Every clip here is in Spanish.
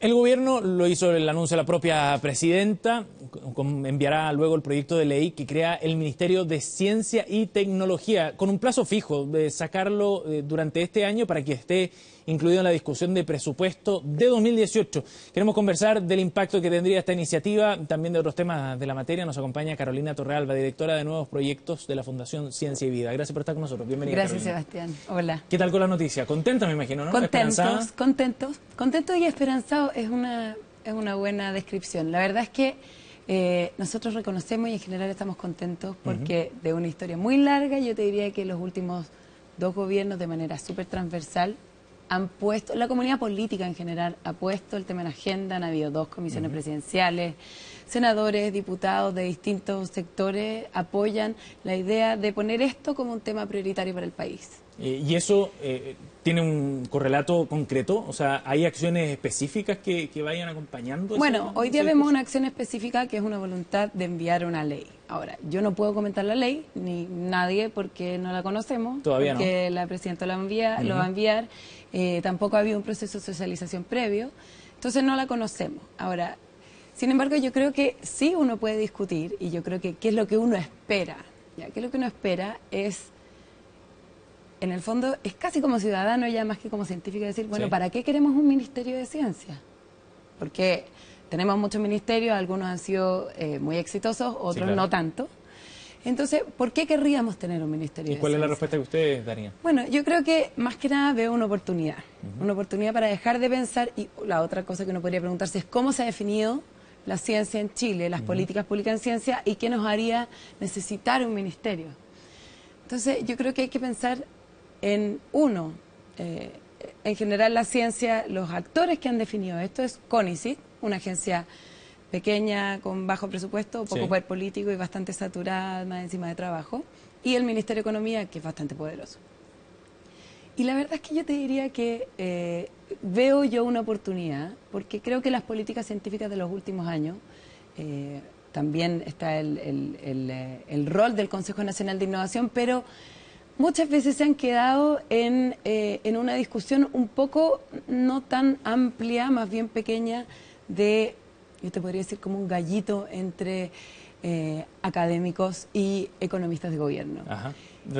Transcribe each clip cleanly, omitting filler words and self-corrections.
El gobierno lo hizo el anuncio de la propia presidenta, enviará luego el proyecto de ley que crea el Ministerio de Ciencia y Tecnología, con un plazo fijo de sacarlo durante este año para que esté incluido en la discusión de presupuesto de 2018. Queremos conversar del impacto que tendría esta iniciativa, también de otros temas de la materia. Nos acompaña Carolina Torrealba, directora de nuevos proyectos de la Fundación Ciencia y Vida. Gracias por estar con nosotros. Bienvenida, Gracias, Carolina. Sebastián. Hola. ¿Qué tal con la noticia? Contenta, me imagino, ¿no? Contentos y esperanzados es una buena descripción. La verdad es que nosotros reconocemos y en general estamos contentos porque de una historia muy larga, yo te diría que los últimos dos gobiernos de manera súper transversal han puesto, la comunidad política en general ha puesto el tema en agenda. Han habido dos comisiones presidenciales, senadores, diputados de distintos sectores apoyan la idea de poner esto como un tema prioritario para el país. ¿Y eso tiene un correlato concreto? O sea, ¿hay acciones específicas que vayan acompañando? Bueno, hoy día vemos una acción específica que es una voluntad de enviar una ley. Ahora, yo no puedo comentar la ley, ni nadie, porque no la conocemos. Todavía no. Porque la presidenta lo va a enviar. Tampoco ha habido un proceso de socialización previo. Entonces no la conocemos. Ahora, sin embargo, yo creo que sí uno puede discutir, y yo creo que qué es lo que uno espera. ¿Ya? ¿Qué es lo que uno espera? Es, en el fondo, es casi como ciudadano ya más que como científico decir, bueno, Sí. ¿para qué queremos un ministerio de ciencia? Porque tenemos muchos ministerios, algunos han sido muy exitosos, otros claro. no tanto. Entonces, ¿por qué querríamos tener un ministerio de ¿Y cuál es la ciencia? respuesta que ustedes darían? Bueno, yo creo que más que nada veo una oportunidad para dejar de pensar, y la otra cosa que uno podría preguntarse es cómo se ha definido la ciencia en Chile, las políticas públicas en ciencia, y qué nos haría necesitar un ministerio. Entonces, yo creo que hay que pensar en uno, en general la ciencia, los actores que han definido esto es CONICYT, una agencia pequeña, con bajo presupuesto, poco poder político y bastante saturada, más encima de trabajo, y el Ministerio de Economía, que es bastante poderoso. Y la verdad es que yo te diría que veo yo una oportunidad, porque creo que las políticas científicas de los últimos años, también está el rol del Consejo Nacional de Innovación, pero muchas veces se han quedado en una discusión un poco no tan amplia, más bien pequeña, de, yo te podría decir, como un gallito entre académicos y economistas de gobierno. Ajá.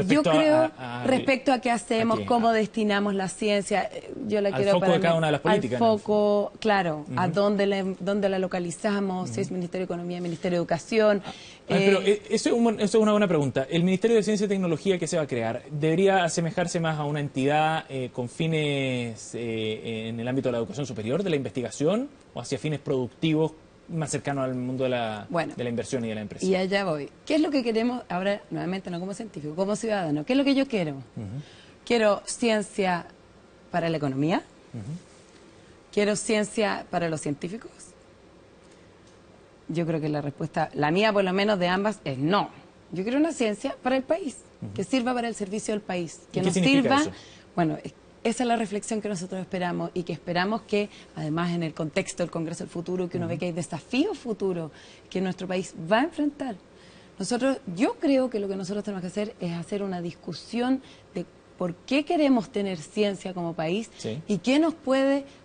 Yo creo, respecto a qué hacemos, cómo destinamos la ciencia, yo la quiero foco de cada una de las políticas. Al foco, claro, a dónde la localizamos, si es Ministerio de Economía, Ministerio de Educación. Pero eso es una buena pregunta. ¿El Ministerio de Ciencia y Tecnología que se va a crear debería asemejarse más a una entidad con fines en el ámbito de la educación superior, de la investigación, o hacia fines productivos más cercano al mundo de la inversión y de la empresa? Y allá voy. ¿Qué es lo que queremos ahora, nuevamente, no como científico, como ciudadano? ¿Qué es lo que yo quiero? Quiero ciencia para la economía. Quiero ciencia para los científicos. Yo creo que la respuesta, la mía por lo menos de ambas, es no. Yo quiero una ciencia para el país, que sirva para el servicio del país, que nos sirva. Eso? Bueno, esa es la reflexión que nosotros esperamos, y que esperamos que, además, en el contexto del Congreso del Futuro, que uno ve que hay desafíos futuros que nuestro país va a enfrentar. Yo creo que lo que nosotros tenemos que hacer es hacer una discusión de por qué queremos tener ciencia como país y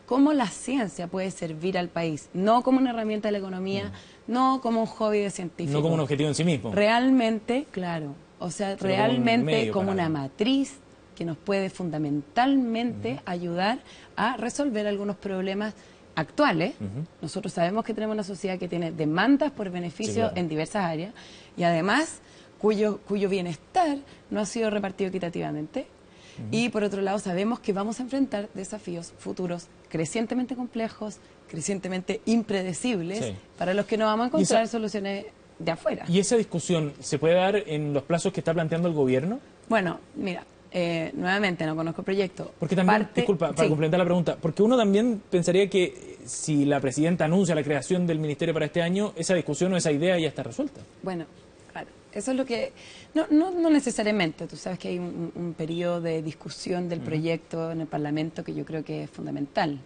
cómo la ciencia puede servir al país, no como una herramienta de la economía, no como un hobby de científico. No como un objetivo en sí mismo. Realmente, claro, o sea, realmente como una matriz que nos puede fundamentalmente ayudar a resolver algunos problemas actuales. Nosotros sabemos que tenemos una sociedad que tiene demandas por beneficio en diversas áreas, y además cuyo bienestar no ha sido repartido equitativamente. Y por otro lado sabemos que vamos a enfrentar desafíos futuros crecientemente complejos, crecientemente impredecibles, para los que no vamos a encontrar soluciones de afuera. ¿Y esa discusión se puede dar en los plazos que está planteando el gobierno? Bueno, mira, nuevamente no conozco el proyecto. Porque también, disculpa, para complementar la pregunta, porque uno también pensaría que si la presidenta anuncia la creación del ministerio para este año, esa discusión o esa idea ya está resuelta. Bueno, claro, eso es lo que... No necesariamente, tú sabes que hay un periodo de discusión del proyecto en el Parlamento que yo creo que es fundamental.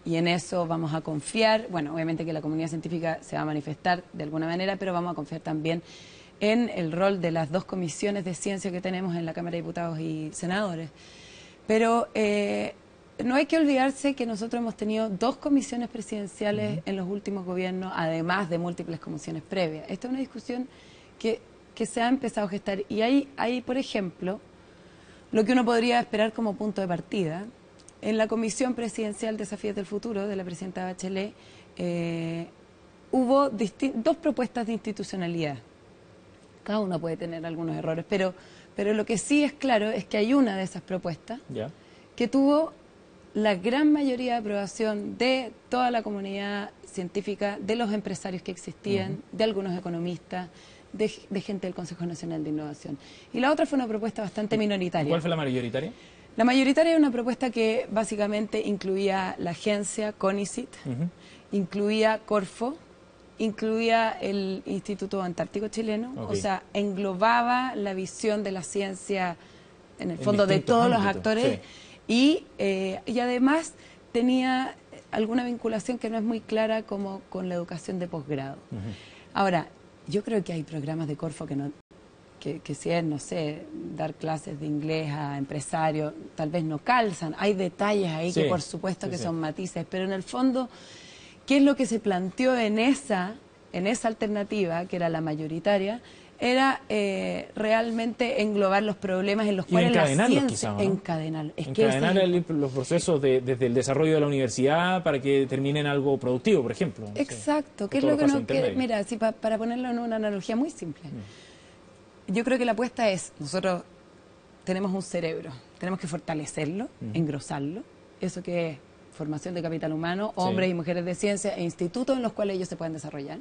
Y en eso vamos a confiar, bueno, obviamente que la comunidad científica se va a manifestar de alguna manera, pero vamos a confiar también en el rol de las dos comisiones de ciencia que tenemos en la Cámara de Diputados y Senadores. Pero no hay que olvidarse que nosotros hemos tenido 2 comisiones presidenciales en los últimos gobiernos, además de múltiples comisiones previas. Esta es una discusión que se ha empezado a gestar. Y hay, por ejemplo, lo que uno podría esperar como punto de partida. En la Comisión Presidencial Desafíos del Futuro, de la presidenta Bachelet, hubo 2 propuestas de institucionalidad. Cada uno puede tener algunos errores, pero lo que sí es claro es que hay una de esas propuestas que tuvo la gran mayoría de aprobación de toda la comunidad científica, de los empresarios que existían, de algunos economistas, de gente del Consejo Nacional de Innovación. Y la otra fue una propuesta bastante minoritaria. ¿Cuál fue la mayoritaria? La mayoritaria era una propuesta que básicamente incluía la agencia CONICIT, incluía Corfo, incluía el Instituto Antártico Chileno, o sea, englobaba la visión de la ciencia, en el fondo, de todos los actores, y además tenía alguna vinculación que no es muy clara como con la educación de posgrado. Ahora, yo creo que hay programas de Corfo que si es, no sé, dar clases de inglés a empresarios, tal vez no calzan. Hay detalles ahí que por supuesto que son matices, pero en el fondo, ¿qué es lo que se planteó en esa alternativa, que era la mayoritaria? Era realmente englobar los problemas en los cuales la ciencia... Quizá, ¿no? Encadenar. Los procesos desde el desarrollo de la universidad para que terminen algo productivo, por ejemplo. Exacto. ¿Qué es lo que no quiere? Mira, para ponerlo en una analogía muy simple. Yo creo que la apuesta es, nosotros tenemos un cerebro, tenemos que fortalecerlo, engrosarlo, eso que es formación de capital humano, hombres y mujeres de ciencia e institutos en los cuales ellos se puedan desarrollar.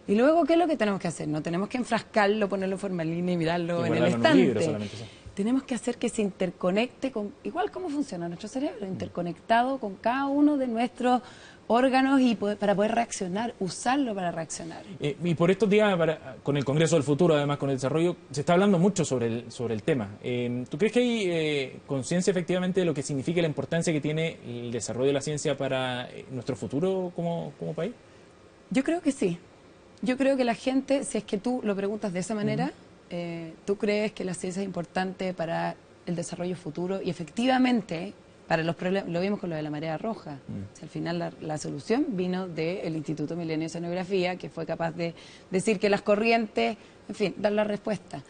Y luego, ¿qué es lo que tenemos que hacer? No tenemos que enfrascarlo, ponerlo en formalina y mirarlo en el estante. Tenemos que hacer que se interconecte con, igual cómo funciona nuestro cerebro, interconectado con cada uno de nuestros órganos y para poder reaccionar, usarlo para reaccionar. Y por estos días, con el Congreso del Futuro, además con el desarrollo, se está hablando mucho sobre el tema. ¿Tú crees que hay conciencia efectivamente de lo que significa la importancia que tiene el desarrollo de la ciencia para nuestro futuro como país? Yo creo que sí. Yo creo que la gente, si es que tú lo preguntas de esa manera, tú crees que la ciencia es importante para el desarrollo futuro y efectivamente para los problemas, lo vimos con lo de la marea roja. O sea, al final la solución vino del Instituto Milenio de Oceanografía, que fue capaz de decir que las corrientes, en fin, dar la respuesta.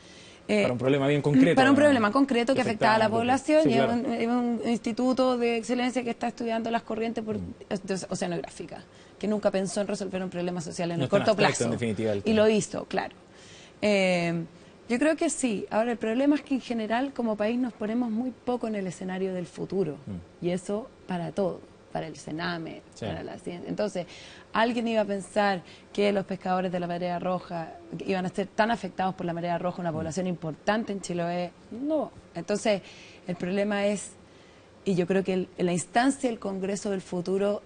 Para un problema bien concreto. Para un problema concreto que afectaba a la población, y es un instituto de excelencia que está estudiando las corrientes oceanográficas, que nunca pensó en resolver un problema social en el corto plazo. En definitiva, y lo hizo, claro. Yo creo que sí. Ahora, el problema es que en general como país nos ponemos muy poco en el escenario del futuro. Y eso para todo, para el Sename, para la ciencia. Entonces, ¿alguien iba a pensar que los pescadores de la marea roja iban a ser tan afectados por la marea roja, una población importante en Chiloé? No. Entonces, el problema es, y yo creo que la instancia del Congreso del Futuro,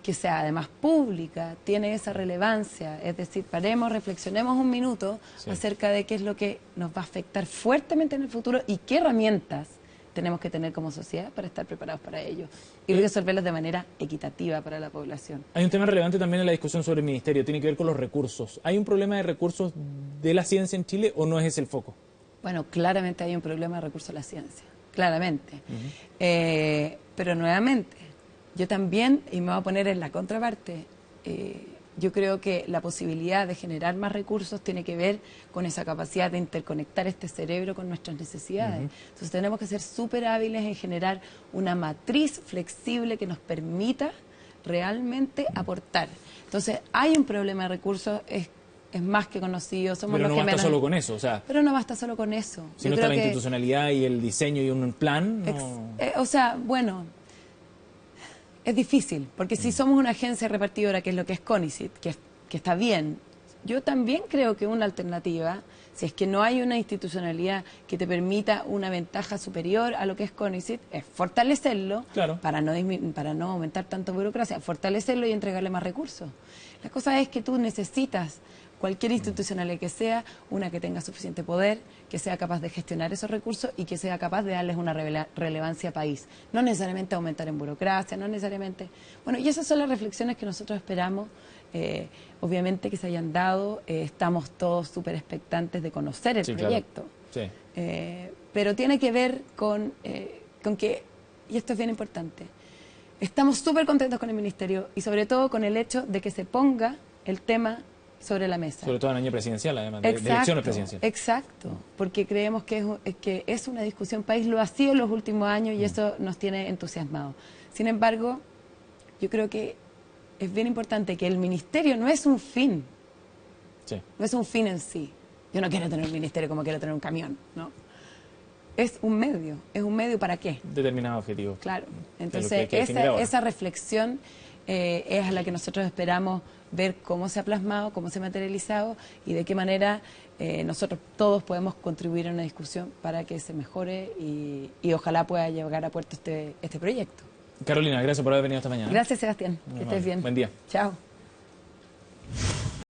que sea además pública, tiene esa relevancia. Es decir, paremos, reflexionemos un minuto acerca de qué es lo que nos va a afectar fuertemente en el futuro y qué herramientas tenemos que tener como sociedad para estar preparados para ello y resolverlos de manera equitativa para la población. Hay un tema relevante también en la discusión sobre el ministerio, tiene que ver con los recursos. ¿Hay un problema de recursos de la ciencia en Chile o no es ese el foco? Bueno, claramente hay un problema de recursos de la ciencia, claramente. Pero nuevamente, yo también, y me voy a poner en la contraparte, yo creo que la posibilidad de generar más recursos tiene que ver con esa capacidad de interconectar este cerebro con nuestras necesidades. Entonces tenemos que ser súper hábiles en generar una matriz flexible que nos permita realmente aportar. Entonces hay un problema de recursos, es más que conocido. Somos pero los no basta gemelos. Solo con eso, o sea... Pero no basta solo con eso. Si no está la institucionalidad y el diseño y un plan... o sea, bueno... Es difícil, porque si somos una agencia repartidora, que es lo que es CONICIT, que está bien, yo también creo que una alternativa, si es que no hay una institucionalidad que te permita una ventaja superior a lo que es CONICIT, es fortalecerlo para no aumentar tanto burocracia, fortalecerlo y entregarle más recursos. La cosa es que tú necesitas cualquier institucionalidad que sea, una que tenga suficiente poder, que sea capaz de gestionar esos recursos y que sea capaz de darles una relevancia país. No necesariamente aumentar en burocracia, no necesariamente... Bueno, y esas son las reflexiones que nosotros esperamos, obviamente que se hayan dado. Estamos todos súper expectantes de conocer el proyecto. Claro. Pero tiene que ver con que y esto es bien importante, estamos súper contentos con el Ministerio y sobre todo con el hecho de que se ponga el tema sobre la mesa. Sobre todo en año presidencial, además, de elecciones presidenciales. Exacto, porque creemos que es una discusión país, lo ha sido en los últimos años y eso nos tiene entusiasmados. Sin embargo, yo creo que es bien importante que el ministerio no es un fin, no es un fin en sí. Yo no quiero tener un ministerio como quiero tener un camión, ¿no? Es un medio ¿para qué? Determinados objetivos. Claro, entonces esa reflexión es a la que nosotros esperamos ver cómo se ha plasmado, cómo se ha materializado y de qué manera nosotros todos podemos contribuir a una discusión para que se mejore y ojalá pueda llegar a puerto este proyecto. Carolina, gracias por haber venido esta mañana. Gracias, Sebastián. Que estés bien. Buen día. Chao.